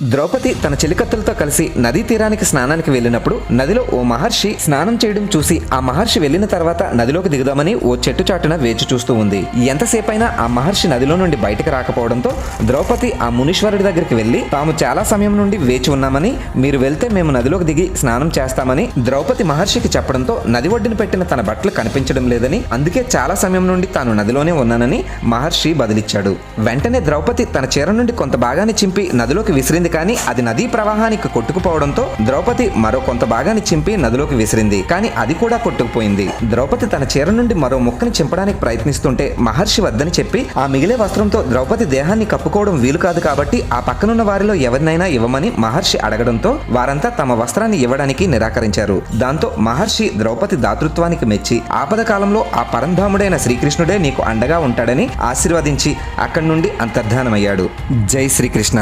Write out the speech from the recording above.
ద్రౌపది తన చెలికత్తెలతో కలిసి నదీ తీరానికి స్నానానికి వెళ్ళినప్పుడు నదిలో ఓ మహర్షి స్నానం చేయడం చూసి ఆ మహర్షి వెళ్లిన తర్వాత నదిలోకి దిగుదామని ఓ చెట్టు చాటున వేచి చూస్తూ ఉంది. ఎంతసేపైనా ఆ మహర్షి నదిలో నుండి బయటకు రాకపోవడంతో ద్రౌపది ఆ మునీశ్వరుడి దగ్గరికి వెళ్లి తాము చాలా సమయం నుండి వేచి ఉన్నామని, మీరు వెళ్తే మేము నదిలోకి దిగి స్నానం చేస్తామని ద్రౌపది మహర్షికి చెప్పడంతో నది ఒడ్డున పెట్టిన తన బట్టలు కనిపించడం లేదని, అందుకే చాలా సమయం నుండి తాను నదిలోనే ఉన్నానని మహర్షి బదిలిచ్చాడు. వెంటనే ద్రౌపది తన చీర నుండి కొంత భాగాన్ని చింపి నదిలోకి విసిరింది. కానీ అది నదీ ప్రవాహానికి కొట్టుకుపోవడంతో ద్రౌపది మరో కొంత భాగాన్ని చింపి నదిలోకి విసిరింది. కానీ అది కూడా కొట్టుకుపోయింది. ద్రౌపది తన చీర నుండి మరో ముక్కని చింపడానికి ప్రయత్నిస్తుంటే మహర్షి వద్దని చెప్పి ఆ మిగిలే వస్త్రంతో ద్రౌపది దేహాన్ని కప్పుకోవడం వీలు కాదు కాబట్టి ఆ పక్కనున్న వారిలో ఎవరినైనా ఇవ్వమని మహర్షి అడగడంతో వారంతా తమ వస్త్రాన్ని ఇవ్వడానికి నిరాకరించారు. దాంతో మహర్షి ద్రౌపది దాతృత్వానికి మెచ్చి ఆపద కాలంలో ఆ పరంధాముడైన శ్రీకృష్ణుడే నీకు అండగా ఉంటాడని ఆశీర్వదించి అక్కడి నుండి అంతర్ధానమయ్యాడు. జై శ్రీకృష్ణ.